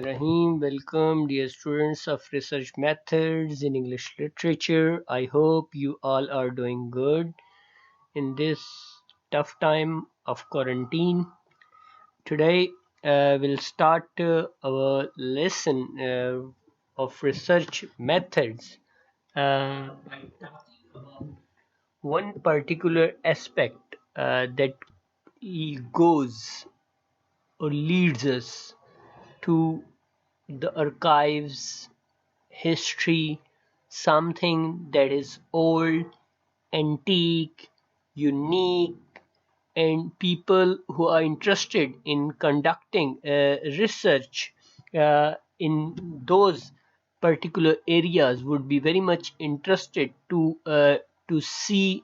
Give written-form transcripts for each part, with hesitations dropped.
Rahim, welcome dear students of research methods in English literature. I hope you all are doing good in this tough time of quarantine. Today we'll start our lesson of research methods by talking about one particular aspect that goes or leads us to the archives, history, something that is old, antique, unique, and people who are interested in conducting research in those particular areas would be very much interested to see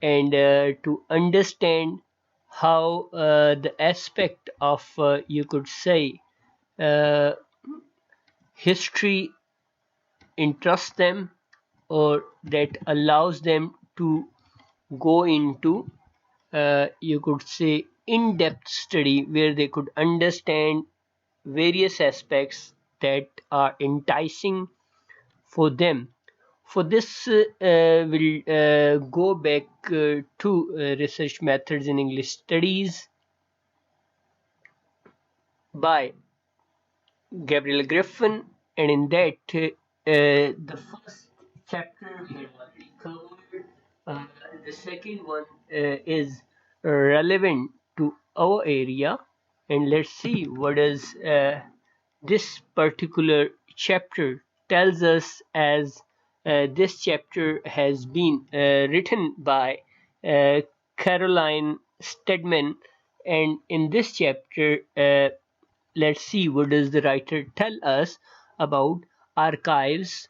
and to understand how the aspect of you could say uh, history interests them or that allows them to go into you could say in-depth study where they could understand various aspects that are enticing for them. For this, we'll go back to research methods in English studies by Gabriel Griffin, and in that, the first chapter we had already covered. Uh, the second one is relevant to our area, and let's see what does this particular chapter tells us. As this chapter has been written by uh, Caroline Stedman, and in this chapter let's see what does the writer tell us about archives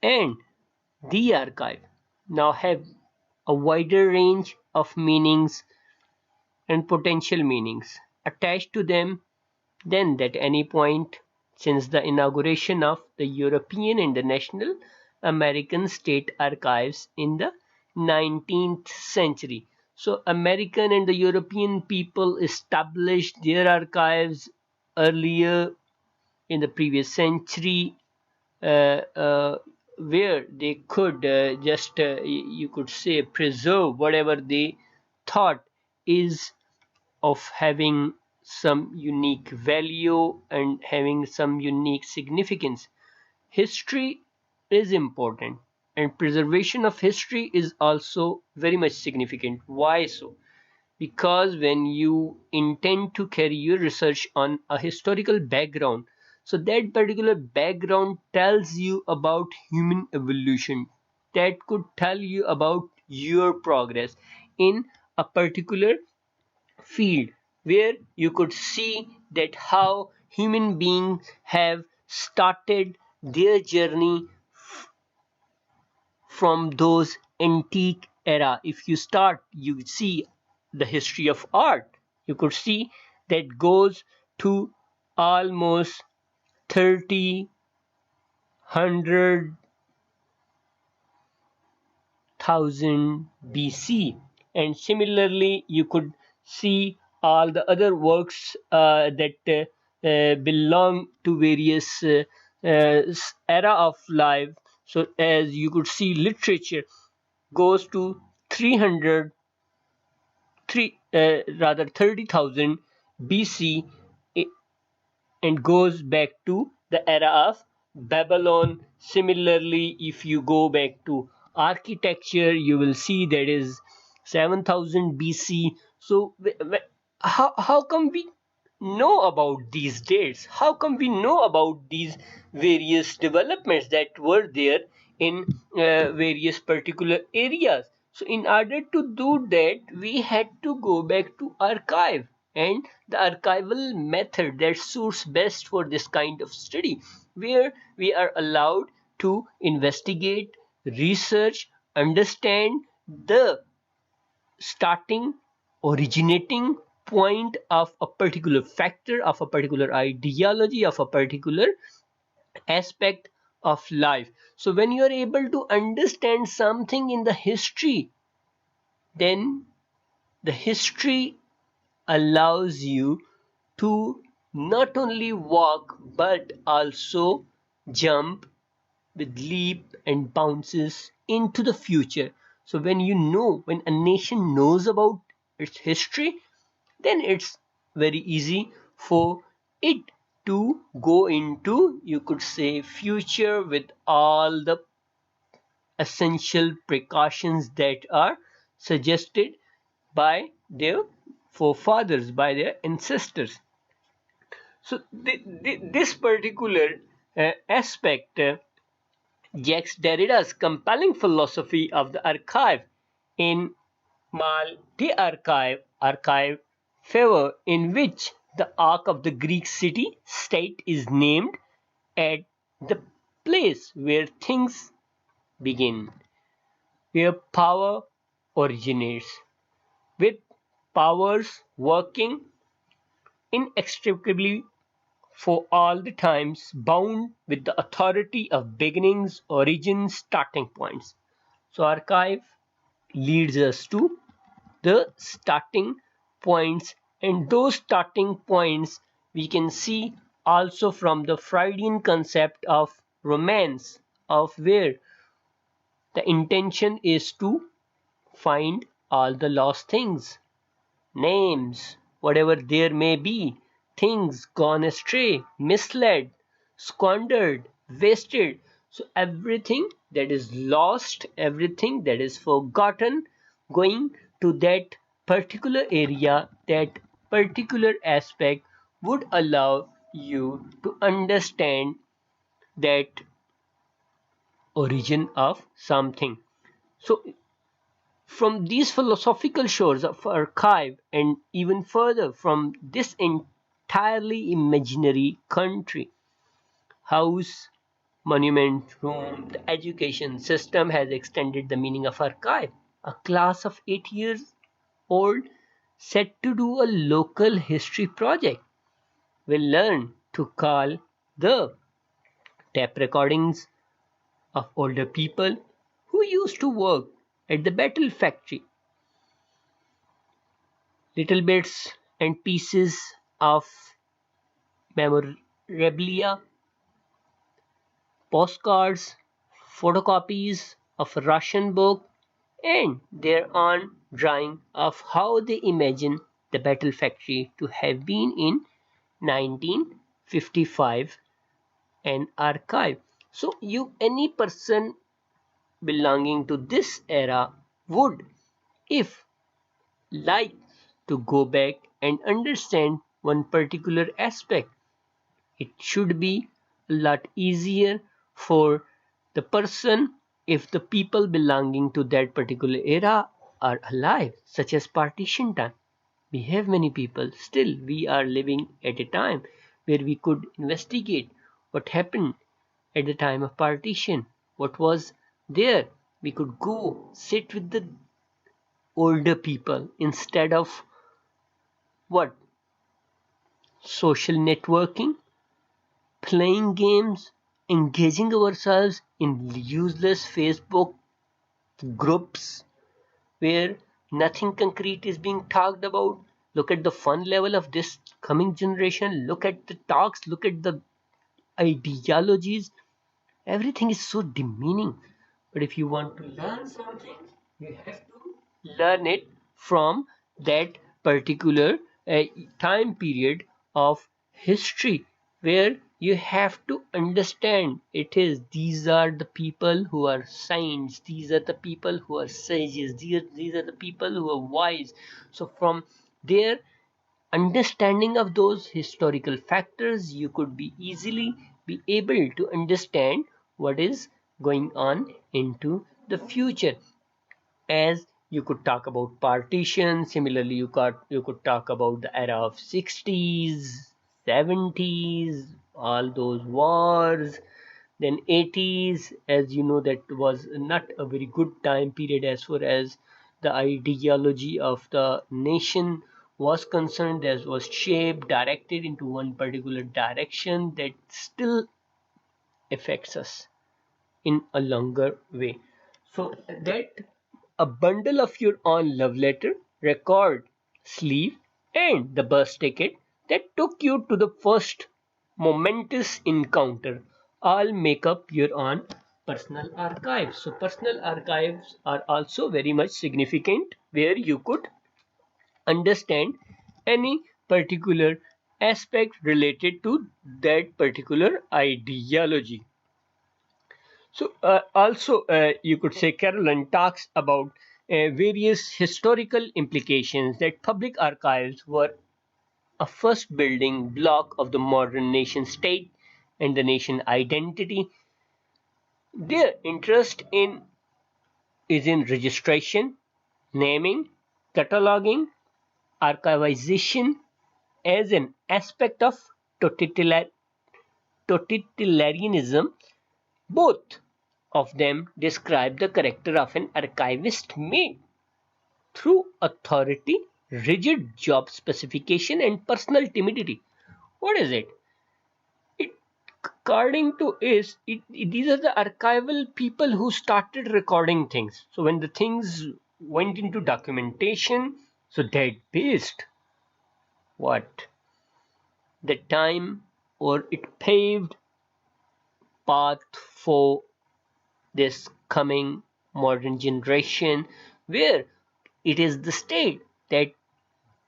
and the archive now have a wider range of meanings and potential meanings attached to them than at any point since the inauguration of the European and the national American state archives in the 19th century. So American and the European people established their archives earlier in the previous century, uh, uh, where they could just you could say preserve whatever they thought is of having some unique value and having some unique significance. History is important, and preservation of history is also very much significant. Why so? Because when you intend to carry your research on a historical background, so that particular background tells you about human evolution, that could tell you about your progress in a particular field where you could see that how human beings have started their journey from those antique era. If you start, you see the history of art, you could see that goes to almost 30 100,000 BC, and similarly you could see all the other works that belong to various era of life. So as you could see, literature goes to 300 rather 30,000 BC and goes back to the era of Babylon. Similarly, if you go back to architecture, you will see that is 7,000 BC. So, how come we know about these dates? How come we know about these various developments that were there in various particular areas? So in order to do that, we had to go back to archive, and the archival method that suits best for this kind of study, where we are allowed to investigate, research, understand the starting originating point of a particular factor, of a particular ideology, of a particular aspect of life. So when you are able to understand something in the history, then the history allows you to not only walk but also jump with leap and bounces into the future. So when a nation knows about its history, then it's very easy for it to go into, you could say, future with all the essential precautions that are suggested by their forefathers, by their ancestors. So this particular aspect, Jacques Derrida's compelling philosophy of the archive in Mal the archive favor, in which the arc of the Greek city state is named at the place where things begin, where power originates, with powers working inextricably for all the times, bound with the authority of beginnings, origins, starting points. So archive leads us to the starting points, and those starting points we can see also from the Freudian concept of romance, of where the intention is to find all the lost things, names, whatever there may be, things gone astray, misled, squandered, wasted. So everything that is lost, everything that is forgotten, going to that particular area, that particular aspect would allow you to understand that origin of something. So from these philosophical shores of archive, and even further from this entirely imaginary country, house, monument, room, the education system has extended the meaning of archive. A class of 8 years old set to do a local history project will learn to call the tape recordings of older people who used to work at the battle factory, little bits and pieces of memorabilia, postcards, photocopies of a Russian book, and their own drawing of how they imagine the battle factory to have been in 1955, and archive. So any person belonging to this era would, if like, to go back and understand one particular aspect. It should be a lot easier for the person if the people belonging to that particular era are alive, such as partition time. We have many people. Still, we are living at a time where we could investigate what happened at the time of partition, what was there. We could go sit with the older people instead of what? Social networking, playing games, engaging ourselves in useless Facebook groups where nothing concrete is being talked about. Look at the fun level of this coming generation. Look at the talks, look at the ideologies. Everything is so demeaning. But if you want to learn something, you have to learn it from that particular time period of history, where you have to understand it is these are the people who are saints, these are the people who are sages, these are the people who are wise. So from their understanding of those historical factors, you could be easily be able to understand what is going on into the future. As you could talk about partition, similarly you could talk about the era of 60s, 70s, all those wars, then 80s, as you know, that was not a very good time period as far as the ideology of the nation was concerned. That was shaped, directed into one particular direction that still affects us in a longer way. So that a bundle of your own love letter, record, sleeve, and the bus ticket that took you to the first momentous encounter all make up your own personal archives. So personal archives are also very much significant, where you could understand any particular aspect related to that particular ideology. So also you could say Carolyn talks about various historical implications that public archives were a first building block of the modern nation state and the nation identity. Their interest in is in registration, naming, cataloging, archivization as an aspect of totalitarianism. Both of them describe the character of an archivist made through authority, rigid job specification, and personal timidity. What is it? It according to these are the archival people who started recording things. So when the things went into documentation, so that based what the time, or it paved path for this coming modern generation, where it is the state that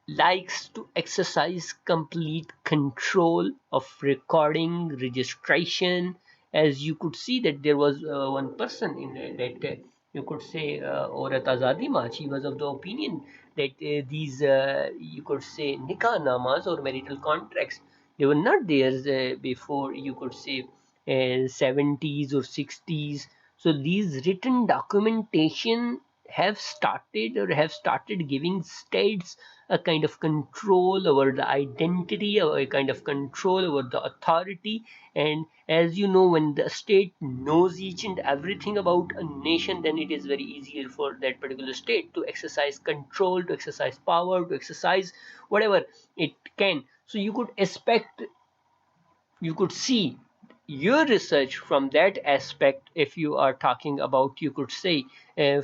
likes to exercise complete control of recording, registration. As you could see that there was one person in that you could say Aurat Azadi March. He was of the opinion that these you could say nikah namas or marital contracts, they were not there before you could say 70s or 60s. So these written documentation have started giving states a kind of control over the identity, or a kind of control over the authority. And as you know, when the state knows each and everything about a nation, then it is very easier for that particular state to exercise control, to exercise power, to exercise whatever it can. So you could see your research from that aspect. If you are talking about, you could say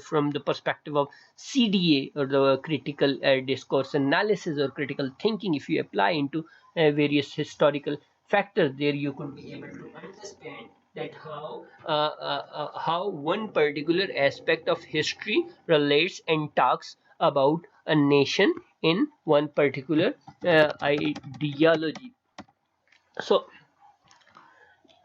from the perspective of CDA, or the critical discourse analysis or critical thinking, if you apply into various historical factors, there you could be able to understand that how one particular aspect of history relates and talks about a nation in one particular ideology. So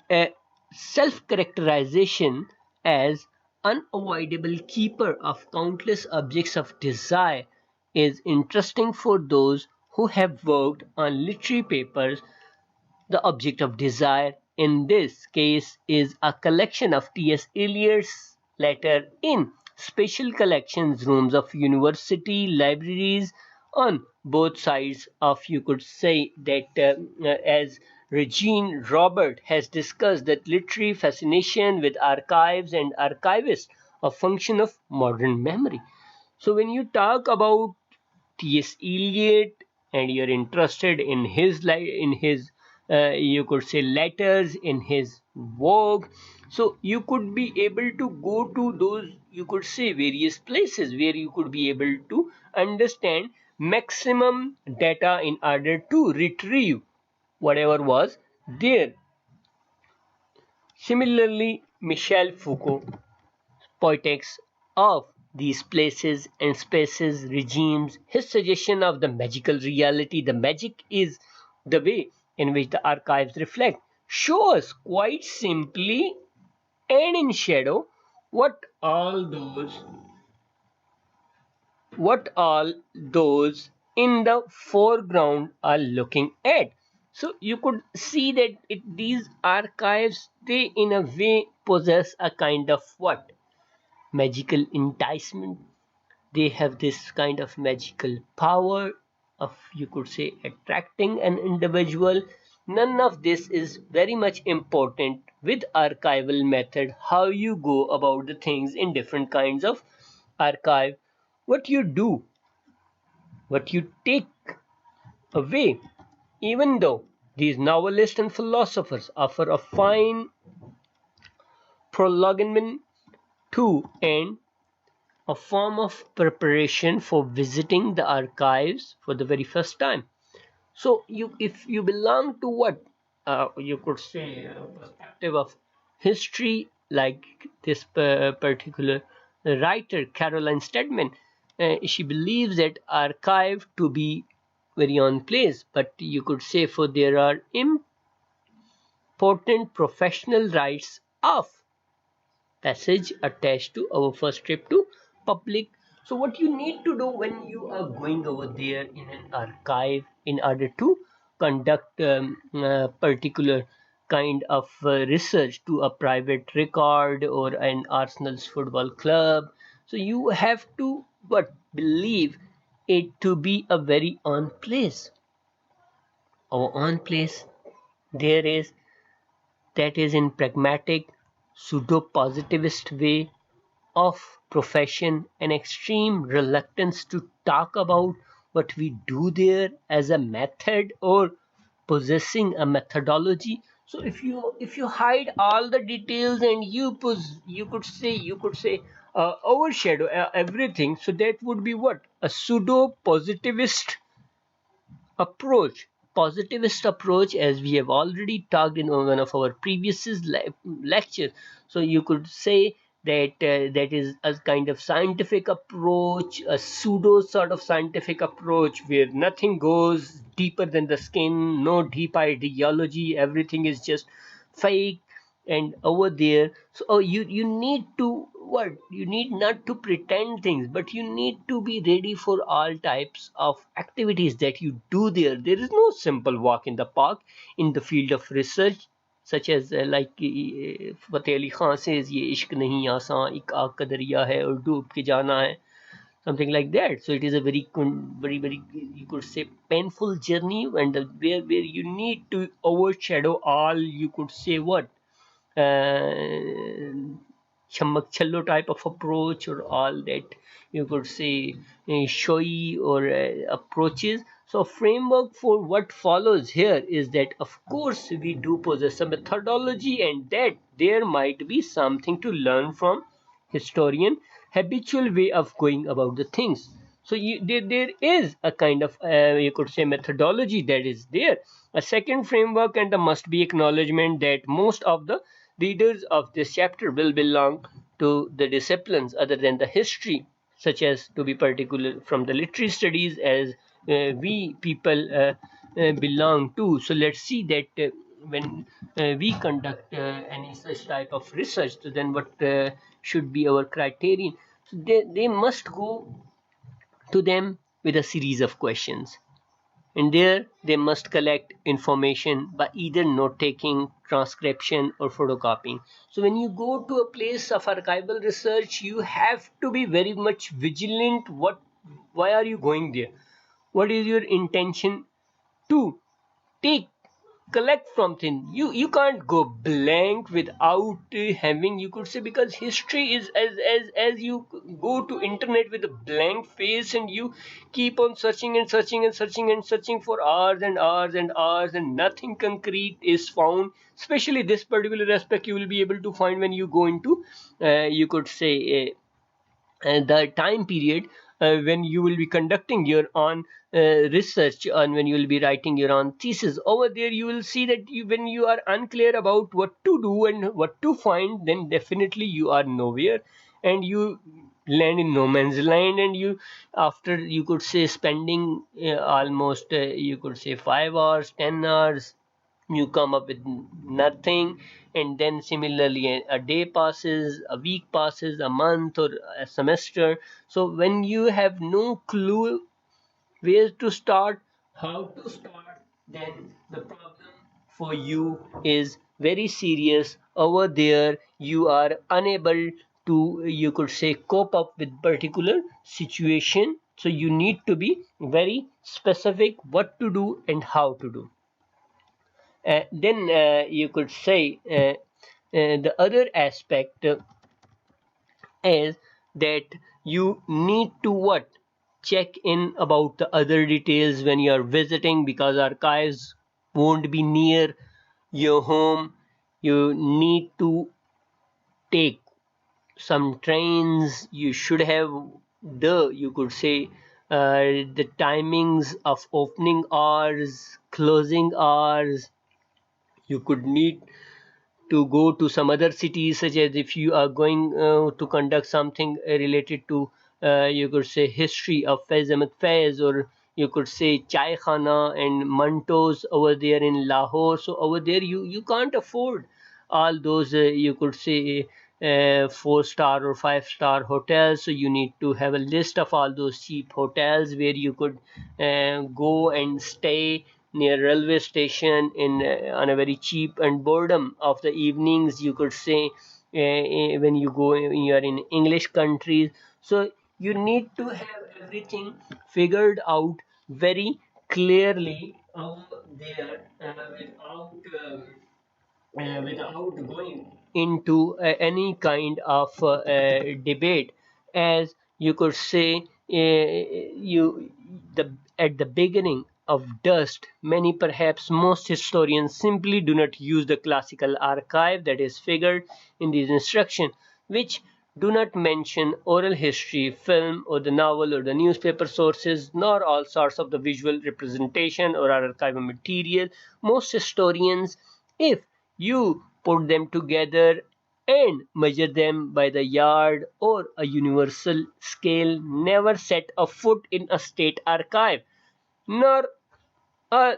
a self-characterization as unavoidable keeper of countless objects of desire is interesting for those who have worked on literary papers. The object of desire in this case is a collection of T.S. Eliot's letter in special collections rooms of university libraries on both sides of, you could say that as Regine Robert has discussed, that literary fascination with archives and archivists, a function of modern memory. So when you talk about T.S. Eliot and you're interested in his you could say letters, in his work, so you could be able to go to those, you could say, various places where you could be able to understand maximum data in order to retrieve whatever was there. Similarly, Michel Foucault poetics of these places and spaces, regimes, his suggestion of the magical reality, the magic is the way in which the archives reflect, show us quite simply and in shadow what all those in the foreground are looking at. So you could see that these archives, they in a way possess a kind of what magical enticement. They have this kind of magical power of, you could say, attracting an individual. None of this is very much important with archival method, how you go about the things in different kinds of archive. What you do, what you take away, even though these novelists and philosophers offer a fine prologue to and a form of preparation for visiting the archives for the very first time. So if you belong to what you could say perspective of history, like this particular writer Caroline Stedman, she believes that archive to be very on place, but you could say for there are important professional rights of passage attached to our first trip to public. So what you need to do when you are going over there in an archive in order to conduct a particular kind of research to a private record or an Arsenal's football club, so you have to but believe it to be a very on place. Our on place there is, that is in pragmatic pseudo-positivist way of profession, an extreme reluctance to talk about what we do there as a method or possessing a methodology. So if you hide all the details and you could say overshadow everything, so that would be what, a pseudo positivist approach. Positivist approach, as we have already talked in one of our previous lectures. So you could say that that is a kind of scientific approach, a pseudo sort of scientific approach where nothing goes deeper than the skin, no deep ideology, everything is just fake and over there. So you need to what, you need not to pretend things, but you need to be ready for all types of activities that you do there. There is no simple walk in the park in the field of research, such as like Fateh Ali Khan says, ये इश्क नहीं आसान, एक आग का दरिया है और डूब के जाना है, something like that. So it is a very you could say painful journey, and where you need to overshadow all, you could say what, uh, chammak challo type of approach or all that, you could say showy or approaches. So framework for what follows here is that of course we do possess a methodology, and that there might be something to learn from historian habitual way of going about the things. So there is a kind of you could say methodology that is there, a second framework, and the must be acknowledgement that most of the readers of this chapter will belong to the disciplines other than the history, such as to be particular from the literary studies, as we people belong to. So let's see that when we conduct any such type of research, so then what should be our criterion. So they must go to them with a series of questions, and there they must collect information by either note taking, transcription, or photocopying. So when you go to a place of archival research, you have to be very much vigilant. Why are you going there? What is your intention to take, collect from things? You can't go blank without having, you could say, because history is as you go to internet with a blank face and you keep on searching and searching and searching and searching for hours and hours and hours, and nothing concrete is found. Especially this particular aspect you will be able to find when you go into you could say the time period when you will be conducting your own research, and when you will be writing your own thesis. Over there you will see that when you are unclear about what to do and what to find, then definitely you are nowhere and you land in no man's land. And you, after you could say spending almost you could say 5 hours, 10 hours, you come up with nothing. And then similarly a day passes, a week passes, a month or a semester. So when you have no clue where to start, how to start, then the problem for you is very serious. Over there you are unable to, you could say, cope up with particular situation. So you need to be very specific what to do and how to do. Then you could say the other aspect is that you need to what, check in about the other details when you are visiting, because archives won't be near your home. You need to take some trains. You should have the, you could say, the timings of opening hours, closing hours. You could need to go to some other cities, such as if you are going to conduct something related to, you could say, history of Faiz Ahmed Faiz, or you could say Chai Khana and Mantos over there in Lahore. So over there, you can't afford all those, you could say, 4-star or 5-star hotels. So you need to have a list of all those cheap hotels where you could go and stay near railway station in on a very cheap, and boredom of the evenings, you could say, when you go, when you are in English countries. So you need to have everything figured out very clearly out there, without going into any kind of debate, as you could say, you the at the beginning of dust, many, perhaps most, historians simply do not use the classical archive that is figured in these instructions, which do not mention oral history, film, or the novel, or the newspaper sources, nor all sorts of the visual representation or archival material. Most historians, if you put them together and measure them by the yard or a universal scale, never set a foot in a state archive, nor a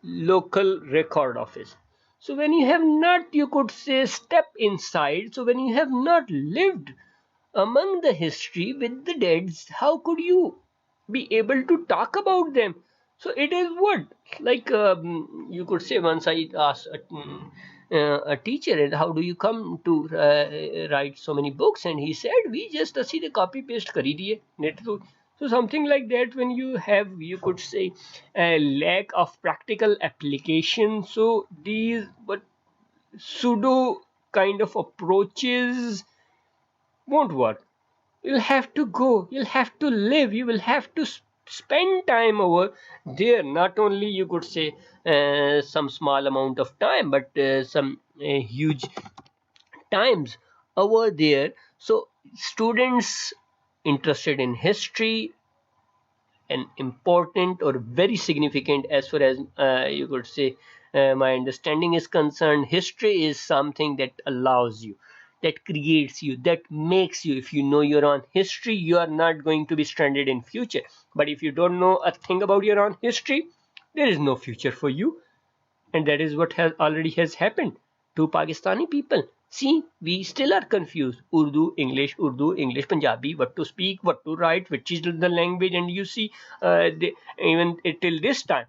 local record office. So when you have not, you could say, step inside, so when you have not lived among the history with the deads, how could you be able to talk about them? So it is what, like, you could say, once I asked a teacher, and how do you come to write so many books, and he said, we just सीधे copy paste कर ही दिए net through. So something like that, when you have, you could say, a lack of practical application. So these, but pseudo kind of approaches won't work. You'll have to go, you'll have to live, you will have to spend time over there. Not only, you could say, some small amount of time, but some huge times over there. So students interested in history, and important or very significant, as far as, you could say, my understanding is concerned, history is something that allows you, that creates you, that makes you. If you know your own history, you are not going to be stranded in future. But if you don't know a thing about your own history, there is no future for you. And that is what has already has happened to Pakistani people. See, we still are confused. Urdu, English, Punjabi, what to speak, what to write, which is the language, and you see, even till this time,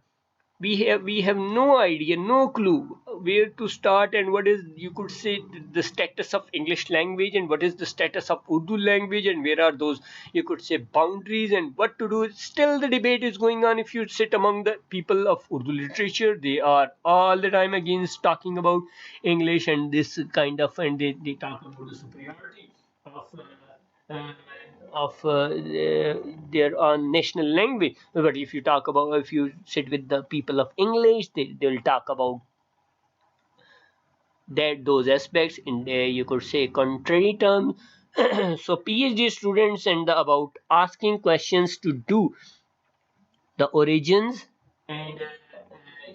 we have no idea, no clue where to start, and what is, you could say, the status of English language, and what is the status of Urdu language, and where are those, you could say, boundaries, and what to do. Still the debate is going on. If you sit among the people of Urdu literature, they are all the time against talking about English and this kind of, and they talk about the superiority of uh, their own national language. But if you talk about, if you sit with the people of English, they'll talk about that, those aspects in the, you could say, contrary terms. So PhD students, and about asking questions to do the origins, and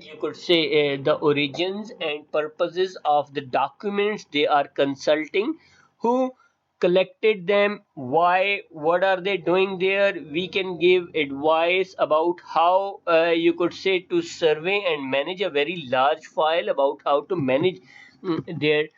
you could say, the origins and purposes of the documents they are consulting, who collected them, why, what are they doing there. We can give advice about how, you could say, to survey and manage a very large file, about how to manage their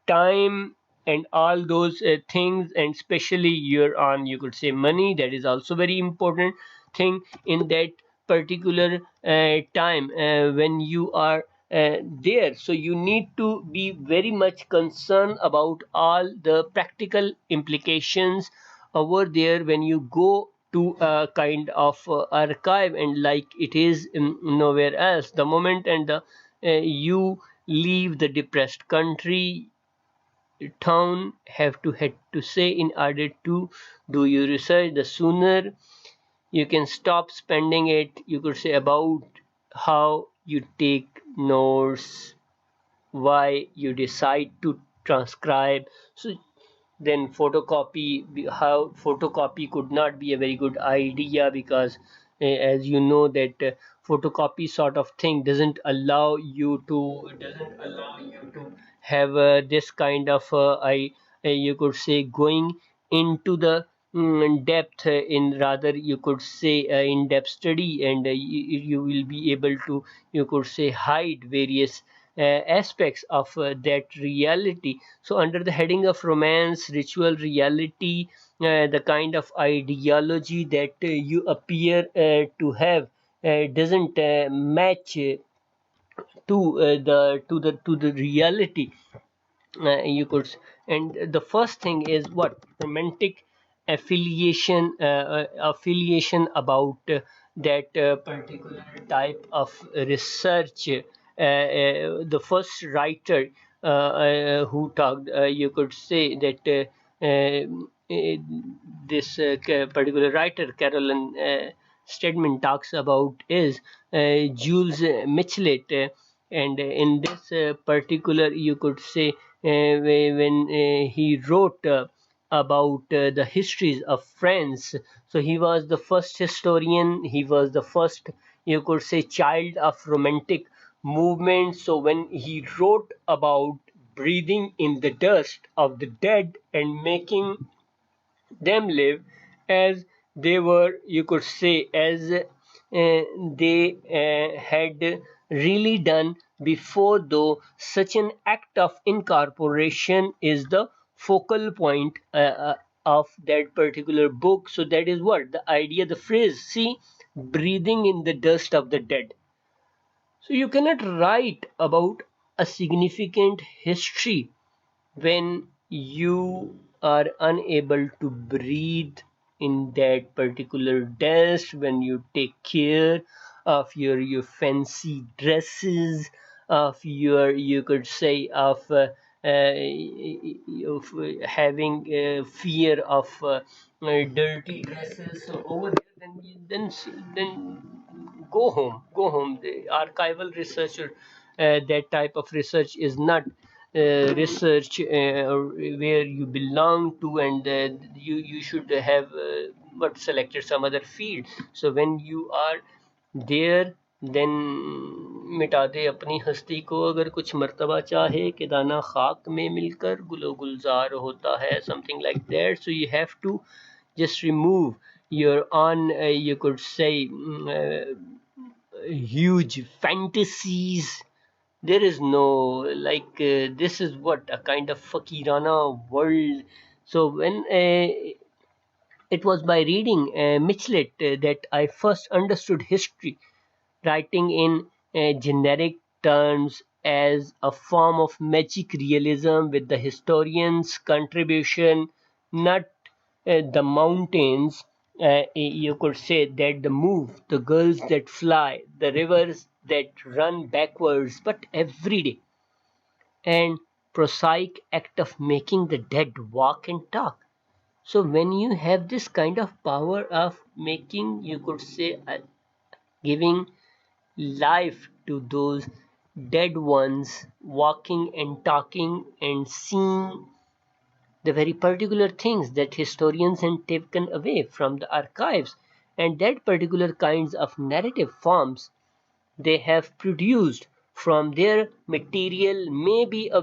time and all those things, and especially your on, you could say, money. That is also very important thing in that particular time when you are there. So you need to be very much concerned about all the practical implications over there when you go to a kind of archive, and like it is nowhere else. The moment and you leave the depressed country, town, have to head to say, in order to do your research, the sooner you can stop spending it, you could say, about how you take notes, why you decide to transcribe. So then photocopy, how photocopy could not be a very good idea because as you know that photocopy sort of thing doesn't allow you to have this kind of you could say going into the depth in rather you could say in-depth study, and you will be able to you could say hide various aspects of that reality. So under the heading of romance, ritual, reality, the kind of ideology that you appear to have doesn't match to the reality, you could and the first thing is what romantic affiliation about that particular type of research. The first writer who talked, you could say that this particular writer Carolyn Stedman talks about is Jules Michelet, and in this particular you could say when he wrote about the histories of France. So he was the first historian, he was the first you could say child of romantic movement. So when he wrote about breathing in the dust of the dead and making them live as they were, you could say, as they had really done before, though such an act of incorporation is the focal point of that particular book. So that is what the idea, the phrase, see, breathing in the dust of the dead. So you cannot write about a significant history when you are unable to breathe in that particular dust, when you take care of your fancy dresses, of your you could say of having fear of dirty dresses. So over there, then go home. The archival research or that type of research is not research where you belong to, and you should have but selected some other field. So when you are there, then मिटा दे अपनी हस्ती को अगर कुछ मर्तबा चाहे कि दाना खाक में मिलकर गुलो गुलजार होता है, something like that. So you have to just remove your own you could say huge fantasies. There is no like this is what a kind of fakirana world. So when it was by reading Michelet that I first understood history writing in generic terms as a form of magic realism, with the historian's contribution, not the mountains, you could say, that the move, the girls that fly, the rivers that run backwards, but every day, and prosaic act of making the dead walk and talk. So when you have this kind of power of making, you could say, giving life to those dead ones, walking and talking and seeing the very particular things that historians had taken away from the archives, and that particular kinds of narrative forms they have produced from their material may be a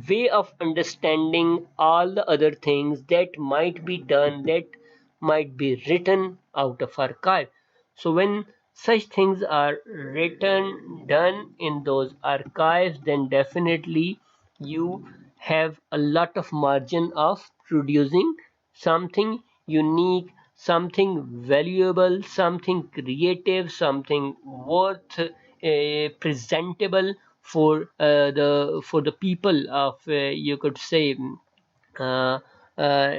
way of understanding all the other things that might be done, that might be written out of archive. So when such things are written, done in those archives, then definitely you have a lot of margin of producing something unique, something valuable, something creative, something worth presentable for the people of you could say uh, uh,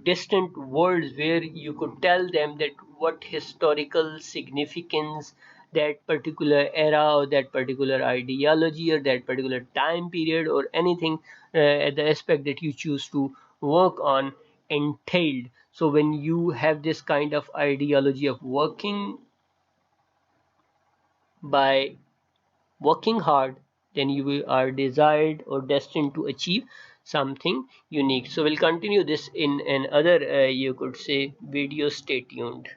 distant worlds, where you could tell them that what historical significance that particular era or that particular ideology or that particular time period or anything at the aspect that you choose to work on entailed. So when you have this kind of ideology of working by working hard, then you are desired or destined to achieve something unique. So we'll continue this in another, you could say, video. Stay tuned.